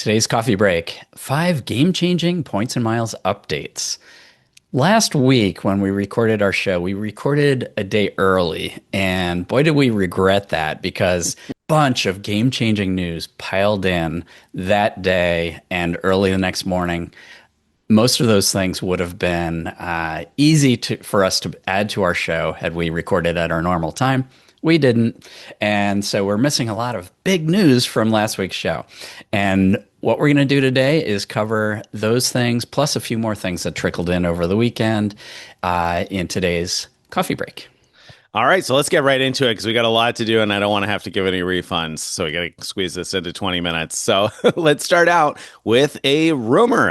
Today's coffee break, 5 game-changing points and miles updates. Last week, when we recorded our show, we recorded a day early, and boy, did we regret that because a bunch of game-changing news piled in that day and early the next morning. Most of those things would have been for us to add to our show had we recorded at our normal time. We didn't. And so we're missing a lot of big news from last week's show. And what we're going to do today is cover those things, plus a few more things that trickled in over the weekend in today's coffee break. All right, so let's get right into it because we got a lot to do and I don't want to have to give any refunds. So we got to squeeze this into 20 minutes. So let's start out with a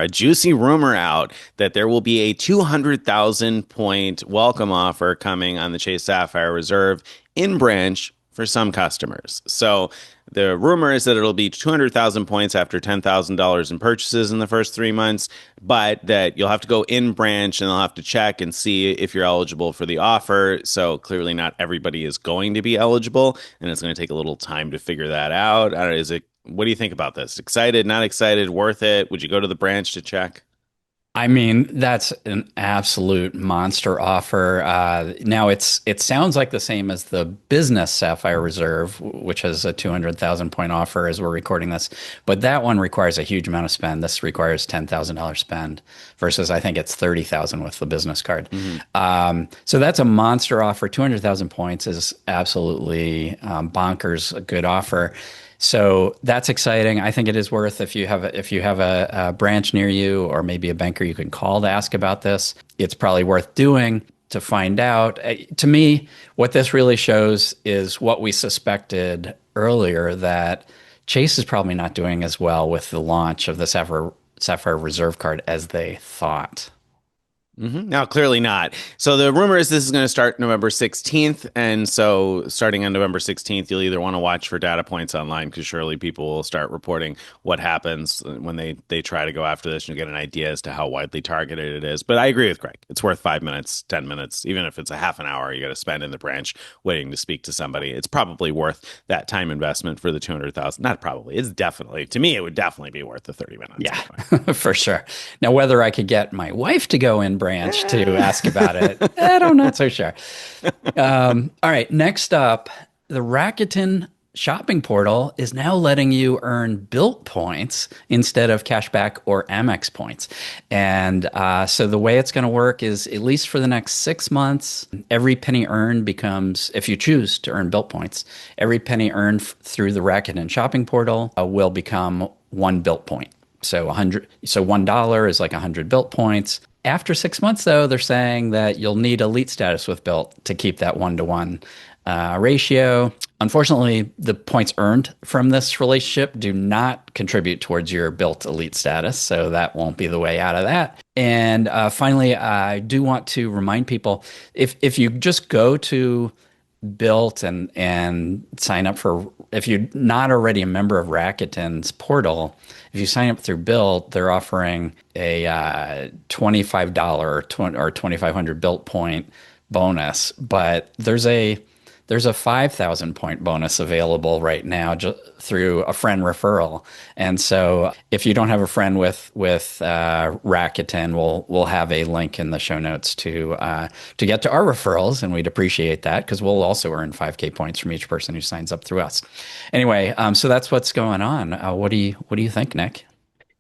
juicy rumor out that there will be a 200,000 point welcome offer coming on the Chase Sapphire Reserve in branch for some customers. So the rumor is that it'll be 200,000 points after $10,000 in purchases in the first 3 months, but that you'll have to go in branch and they'll have to check and see if you're eligible for the offer. So clearly not everybody is going to be eligible, and it's going to take a little time to figure that out. What do you think about this? Excited, not excited, worth it? Would you go to the branch to check? I mean, that's an absolute monster offer. Now, it sounds like the same as the business Sapphire Reserve, which has a 200,000 point offer as we're recording this. But that one requires a huge amount of spend. This requires $10,000 spend versus I think it's 30,000 with the business card. So that's a monster offer. 200,000 points is absolutely bonkers, a good offer. So that's exciting. I think it is worth if you have a branch near you or maybe a banker you can call to ask about this. It's probably worth doing to find out. To me, what this really shows is what we suspected earlier, that Chase is probably not doing as well with the launch of the Sapphire Reserve card as they thought. No, clearly not. So the rumor is this is going to start November 16th. And so starting on November 16th, you'll either want to watch for data points online because surely people will start reporting what happens when they try to go after this, and you'll get an idea as to how widely targeted it is. But I agree with Greg. It's worth 5 minutes, 10 minutes, even if it's a half an hour you got to spend in the branch waiting to speak to somebody. It's probably worth that time investment for the 200,000. Not probably. It's definitely, to me, it would definitely be worth the 30 minutes. Yeah, for sure. Now, whether I could get my wife to go in branch to ask about it, I'm not so sure. All right, next up, the Rakuten shopping portal is now letting you earn Bilt points instead of cashback or Amex points. And so the way it's going to work is, at least for the next 6 months, every penny earned becomes, if you choose to earn Bilt points, every penny earned through the Rakuten shopping portal will become 1 Bilt point. So $1 is like 100 Bilt points. After 6 months, though, they're saying that you'll need elite status with Bilt to keep that 1-to-1 ratio. Unfortunately, the points earned from this relationship do not contribute towards your Bilt elite status, so that won't be the way out of that. And finally, I do want to remind people, if you just go to Bilt and sign up if you're not already a member of Rakuten's portal, if you sign up through Bilt, they're offering a $25 or 2,500 Bilt point bonus, but there's a 5,000 point bonus available right now through a friend referral. And so if you don't have a friend with Rakuten, we'll have a link in the show notes to get to our referrals, and we'd appreciate that because we'll also earn 5K points from each person who signs up through us. Anyway, so that's what's going on. What do you think, Nick?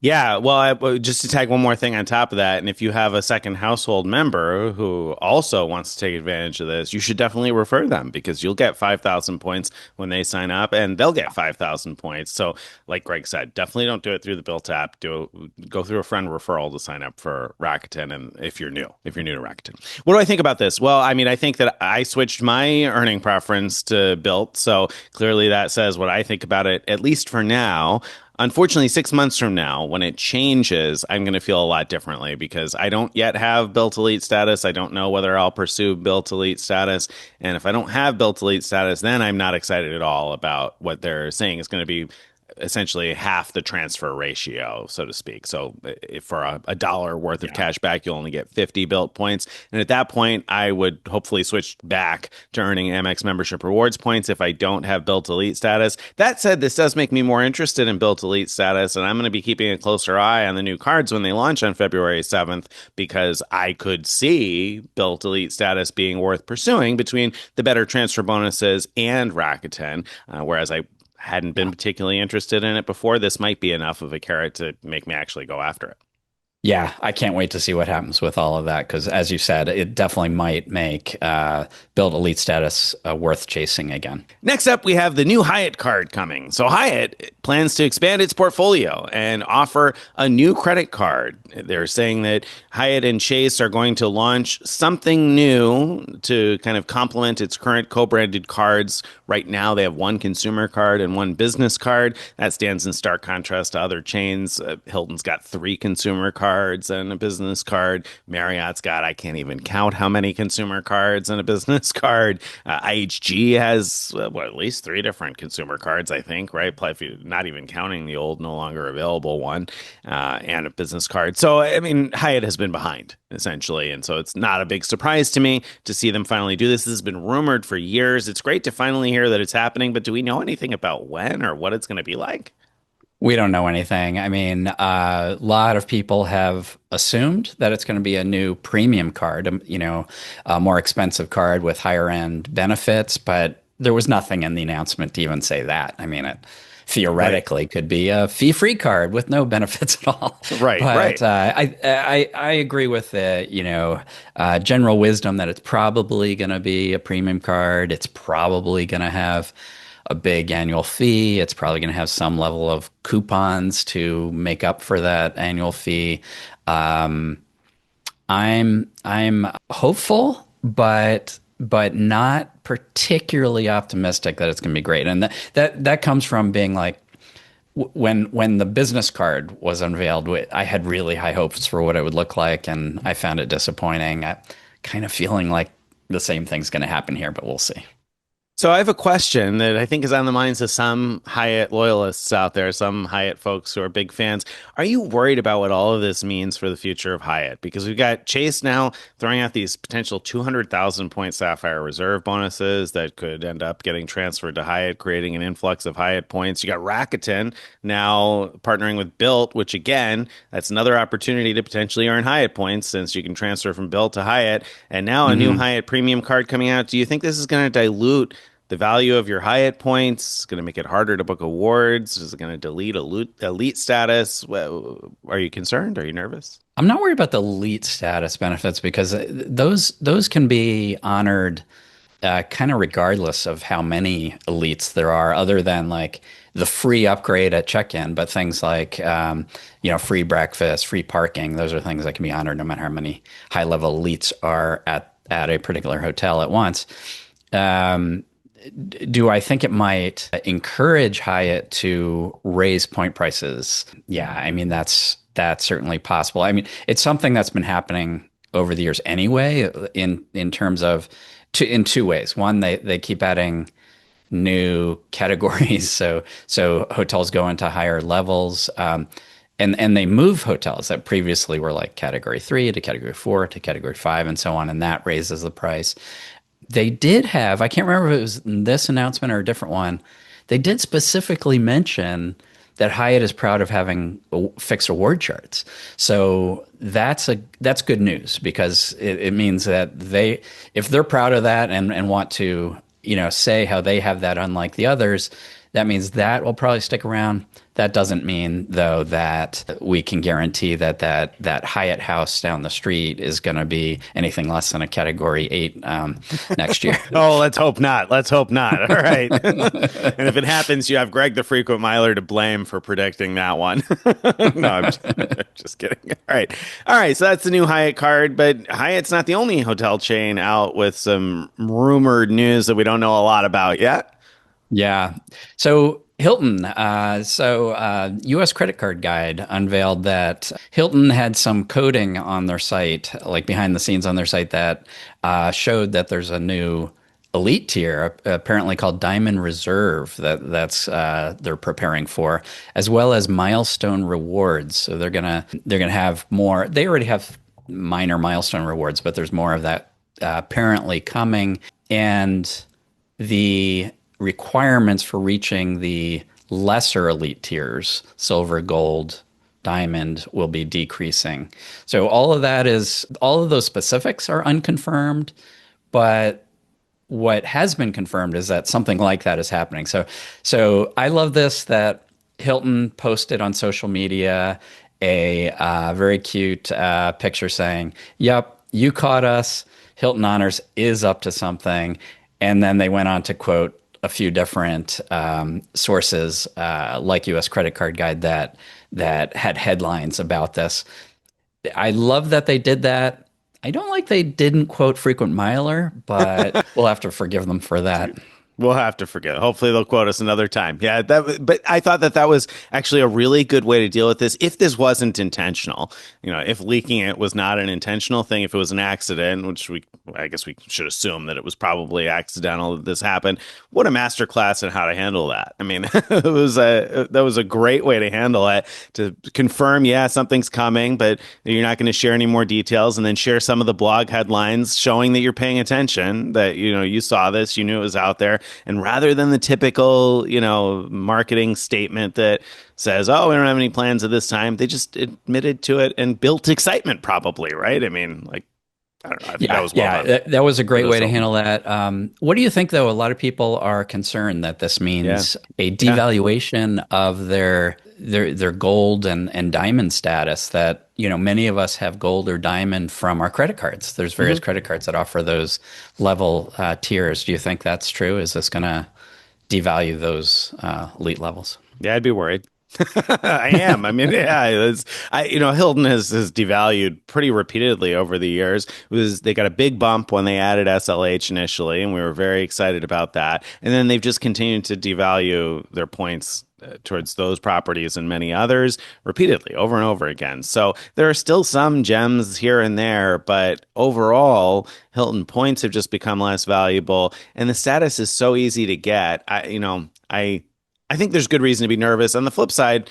Yeah, well, just to tag one more thing on top of that, and if you have a second household member who also wants to take advantage of this, you should definitely refer them because you'll get 5,000 points when they sign up, and they'll get 5,000 points. So, like Greg said, definitely don't do it through the Bilt app. Go through a friend referral to sign up for Rakuten, and if you're new to Rakuten. What do I think about this? Well, I mean, I think that I switched my earning preference to Bilt, so clearly that says what I think about it, at least for now. Unfortunately, 6 months from now, when it changes, I'm going to feel a lot differently because I don't yet have Bilt Elite status. I don't know whether I'll pursue Bilt Elite status. And if I don't have Bilt Elite status, then I'm not excited at all about what they're saying is going to be essentially half the transfer ratio, so to speak. So if for a dollar worth of cash back, you'll only get 50 Bilt points. And at that point, I would hopefully switch back to earning Amex membership rewards points if I don't have Bilt Elite status. That said, this does make me more interested in Bilt Elite status, and I'm going to be keeping a closer eye on the new cards when they launch on February 7th, because I could see Bilt Elite status being worth pursuing between the better transfer bonuses and Rakuten, whereas I hadn't been particularly interested in it before. This might be enough of a carrot to make me actually go after it. Yeah, I can't wait to see what happens with all of that because, as you said, it definitely might make Build Elite status worth chasing again. Next up, we have the new Hyatt card coming. So Hyatt plans to expand its portfolio and offer a new credit card. They're saying that Hyatt and Chase are going to launch something new to kind of complement its current co-branded cards. Right now, they have one consumer card and one business card. That stands in stark contrast to other chains. Hilton's got 3 consumer cards and a business card. Marriott's got, I can't even count how many consumer cards and a business card. IHG has, at least 3 different consumer cards, I think, right? If you're not even counting the old, no longer available one, and a business card. So, I mean, Hyatt has been behind, essentially. And so it's not a big surprise to me to see them finally do this. This has been rumored for years. It's great to finally hear that it's happening, but do we know anything about when or what it's going to be like? We don't know anything. I mean, a lot of people have assumed that it's going to be a new premium card, a more expensive card with higher end benefits, but there was nothing in the announcement to even say that. I mean, it theoretically could be a fee-free card with no benefits at all. Right, But right. I agree with the general wisdom that it's probably going to be a premium card. It's probably going to have a big annual fee. It's probably going to have some level of coupons to make up for that annual fee. Um, I'm hopeful, but not particularly optimistic that it's going to be great. And that comes from being like when the business card was unveiled, I had really high hopes for what it would look like, and I found it disappointing. I kind of feeling like the same thing's going to happen here, but we'll see. So I have a question that I think is on the minds of some Hyatt loyalists out there, some Hyatt folks who are big fans. Are you worried about what all of this means for the future of Hyatt? Because we've got Chase now throwing out these potential 200,000 point Sapphire Reserve bonuses that could end up getting transferred to Hyatt, creating an influx of Hyatt points. You got Rakuten now partnering with Bilt, which again, that's another opportunity to potentially earn Hyatt points since you can transfer from Bilt to Hyatt. And now a new Hyatt premium card coming out. Do you think this is going to dilute the value of your Hyatt points? Is going to make it harder to book awards? Is it going to delete elite status? Well, are you concerned? Are you nervous? I'm not worried about the elite status benefits because those can be honored kind of regardless of how many elites there are, other than like the free upgrade at check-in. But things like free breakfast, free parking, those are things that can be honored no matter how many high-level elites are at a particular hotel at once. Do I think it might encourage Hyatt to raise point prices? Yeah, I mean that's certainly possible. I mean, it's something that's been happening over the years anyway, in terms of in 2 ways. One, they keep adding new categories, so hotels go into higher levels, and they move hotels that previously were like category 3 to category 4 to category 5 and so on, and that raises the price. They did have, I can't remember if it was this announcement or a different one, they did specifically mention that Hyatt is proud of having fixed award charts. So that's good news because it means that if they're proud of that and want to, say how they have that unlike the others, that means that will probably stick around. That doesn't mean, though, that we can guarantee that Hyatt house down the street is going to be anything less than a Category 8 next year. Oh, let's hope not. Let's hope not. All right. And if it happens, you have Greg the frequent miler to blame for predicting that one. No, I'm just kidding. All right. All right. So that's the new Hyatt card. But Hyatt's not the only hotel chain out with some rumored news that we don't know a lot about yet. Yeah. So Hilton, U.S. Credit Card Guide unveiled that Hilton had some coding on their site, like behind the scenes on their site, that showed that there's a new elite tier, apparently called Diamond Reserve, that's they're preparing for, as well as Milestone Rewards. So they're gonna have more. They already have minor milestone rewards, but there's more of that apparently coming, and the requirements for reaching the lesser elite tiers, silver, gold, diamond, will be decreasing. So all of those specifics are unconfirmed, but what has been confirmed is that something like that is happening. So I love this that Hilton posted on social media a very cute picture saying, "Yep, you caught us. Hilton Honors is up to something." And then they went on to quote a few different sources, like U.S. Credit Card Guide, that had headlines about this. I love that they did that. I don't like they didn't quote frequent miler, but we'll have to forgive them for that. We'll have to forget. Hopefully, they'll quote us another time. Yeah, but I thought that was actually a really good way to deal with this. If this wasn't intentional, if leaking it was not an intentional thing, if it was an accident, which I guess we should assume that it was probably accidental that this happened. What a master class in how to handle that. I mean, that was a great way to handle it, to confirm, yeah, something's coming, but you're not going to share any more details, and then share some of the blog headlines showing that you're paying attention, that you saw this, you knew it was out there. And rather than the typical, marketing statement that says, "Oh, we don't have any plans at this time," they just admitted to it and built excitement, probably, right? I mean, like, I don't know. I think that was well done. That was a great way to handle that. What do you think, though? A lot of people are concerned that this means a devaluation of their gold and diamond status. That many of us have gold or diamond from our credit cards. There's various credit cards that offer those level tiers. Do you think that's true? Is this going to devalue those elite levels? Yeah, I'd be worried. I am. I mean, yeah, Hilton has devalued pretty repeatedly over the years. They got a big bump when they added SLH initially, and we were very excited about that. And then they've just continued to devalue their points towards those properties and many others repeatedly over and over again. So there are still some gems here and there, but overall, Hilton points have just become less valuable, and the status is so easy to get. I think there's good reason to be nervous. On the flip side,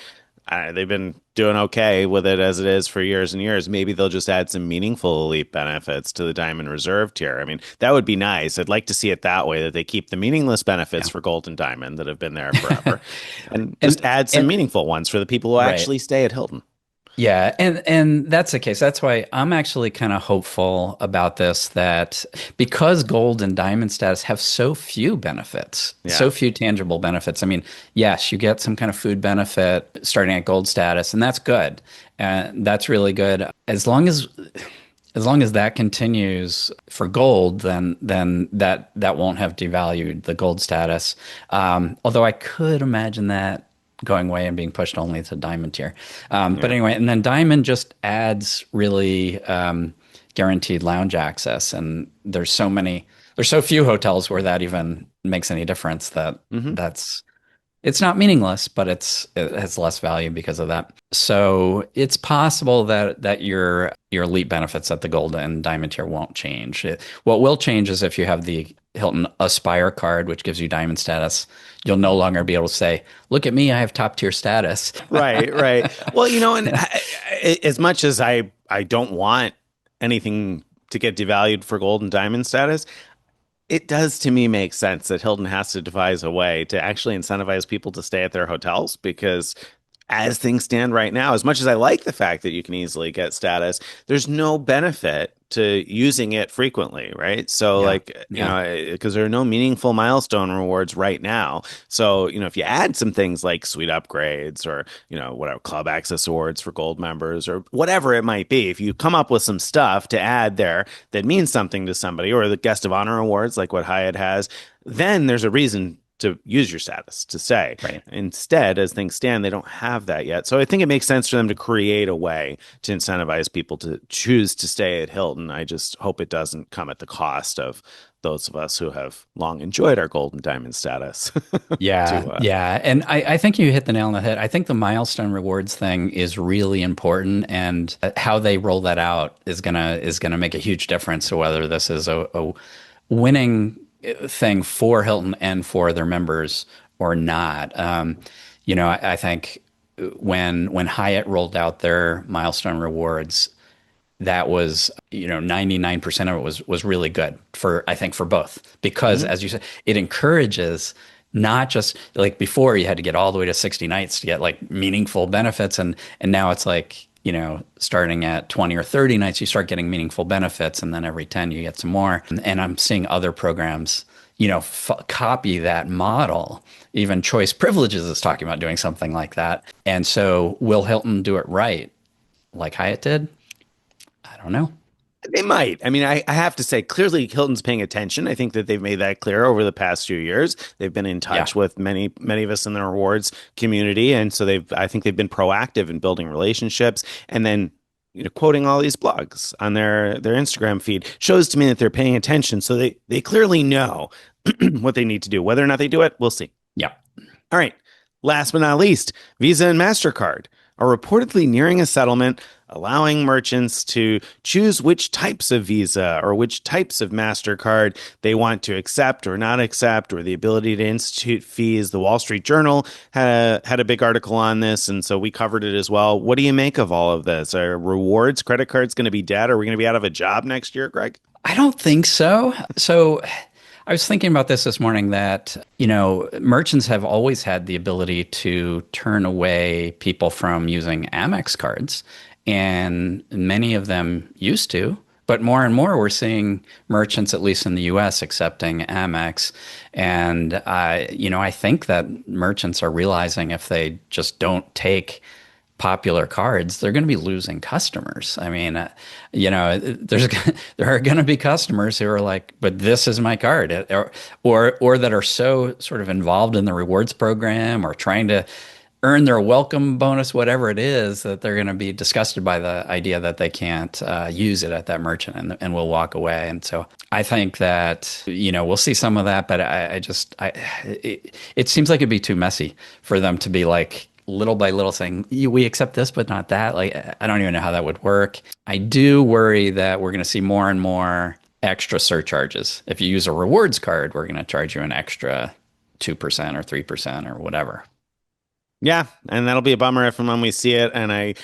they've been doing okay with it as it is for years and years. Maybe they'll just add some meaningful elite benefits to the Diamond Reserve tier. I mean, that would be nice. I'd like to see it that way, that they keep the meaningless benefits for Gold and Diamond that have been there forever and just add some meaningful ones for the people who actually stay at Hilton. Yeah, and that's the case. That's why I'm actually kind of hopeful about this, that because gold and diamond status have so few benefits, so few tangible benefits. I mean, yes, you get some kind of food benefit starting at gold status, and that's good. And that's really good. As long as that continues for gold, then that won't have devalued the gold status. Although I could imagine that going away and being pushed only to diamond tier. But anyway, and then diamond just adds really guaranteed lounge access. And there's so few hotels where that even makes any difference, that it's not meaningless, but it has less value because of that. So it's possible that your elite benefits at the gold and diamond tier won't change. What will change is if you have the Hilton Aspire card, which gives you diamond status, you'll no longer be able to say, "Look at me, I have top tier status." Right. Well, and as much as I don't want anything to get devalued for gold and diamond status, it does to me make sense that Hilton has to devise a way to actually incentivize people to stay at their hotels, because as things stand right now, as much as I like the fact that you can easily get status, there's no benefit to using it frequently, right? So because there are no meaningful milestone rewards right now. So, if you add some things like suite upgrades or, whatever, club access awards for gold members or whatever it might be, if you come up with some stuff to add there that means something to somebody, or the guest of honor awards like what Hyatt has, then there's a reason to use your status to stay. Right. Instead, as things stand, they don't have that yet. So I think it makes sense for them to create a way to incentivize people to choose to stay at Hilton. I just hope it doesn't come at the cost of those of us who have long enjoyed our gold and diamond status. Yeah. And I think you hit the nail on the head. I think the milestone rewards thing is really important, and how they roll that out is gonna make a huge difference to whether this is a winning thing for Hilton and for their members or not. I think when Hyatt rolled out their Milestone Rewards, that was 99% of it was really good for, I think, for both, because as you said, it encourages not just like before you had to get all the way to 60 nights to get like meaningful benefits, and now it's like starting at 20 or 30 nights you start getting meaningful benefits, and then every 10 you get some more. And I'm seeing other programs copy that model. Even Choice Privileges is talking about doing something like that. And so will Hilton do it right like Hyatt did? I don't know. They might. I mean, I have to say, clearly Hilton's paying attention. I think that they've made that clear over the past few years. They've been in touch with many of us in the rewards community, and so I think they've been proactive in building relationships. And then, quoting all these blogs on their Instagram feed shows to me that they're paying attention. So they clearly know what they need to do. Whether or not they do it, we'll see. Yeah. All right. Last but not least, Visa and Mastercard are reportedly nearing a settlement allowing merchants to choose which types of Visa or which types of Mastercard they want to accept or not accept, or the ability to institute fees. The Wall Street Journal had a big article on this, and so we covered it as well. What do you make of all of this? Are rewards, credit cards going to be dead? Are we going to be out of a job next year, Greg? I don't think so. So I was thinking about this morning that, merchants have always had the ability to turn away people from using Amex cards, and many of them used to. But more and more, we're seeing merchants, at least in the U.S., accepting Amex. And, I think that merchants are realizing if they just don't take popular cards, they're going to be losing customers. I mean, there are going to be customers who are like, but this is my card, or that are so sort of involved in the rewards program or trying to earn their welcome bonus, whatever it is, that they're going to be disgusted by the idea that they can't use it at that merchant and will walk away. And so I think that, we'll see some of that, but it seems like it'd be too messy for them to be like, little by little saying, we accept this, but not that. Like, I don't even know how that would work. I do worry that we're going to see more and more extra surcharges. If you use a rewards card, we're going to charge you an extra 2% or 3% or whatever. Yeah, and that'll be a bummer if and when we see it. And I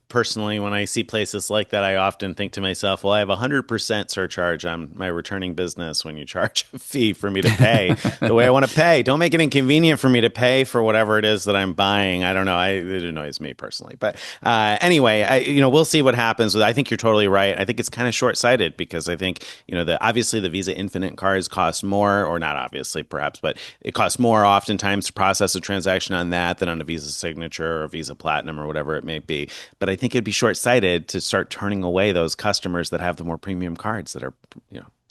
personally, when I see places like that, I often think to myself, well, I have 100% surcharge on my returning business when you charge a fee for me to pay the way I want to pay. Don't make it inconvenient for me to pay for whatever it is that I'm buying. I don't know. It annoys me personally. But anyway, we'll see what happens. I think you're totally right. I think it's kind of short-sighted because I think, obviously the Visa Infinite cards cost more, or not obviously perhaps, but it costs more oftentimes to process a transaction on that than on a Visa Signature or Visa Platinum or whatever it may be. But I think it'd be short-sighted to start turning away those customers that have the more premium cards that are,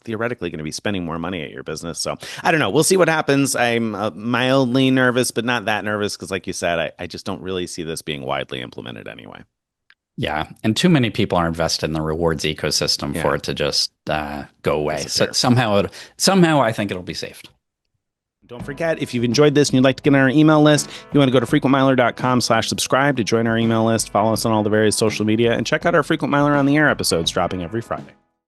theoretically going to be spending more money at your business. So I don't know. We'll see what happens. I'm mildly nervous, but not that nervous because, like you said, I just don't really see this being widely implemented anyway. Yeah, and too many people are invested in the rewards ecosystem for it to just go away. So somehow I think it'll be saved. Don't forget, if you've enjoyed this and you'd like to get on our email list, you want to go to frequentmiler.com/subscribe to join our email list, follow us on all the various social media, and check out our Frequent Miler on the Air episodes dropping every Friday.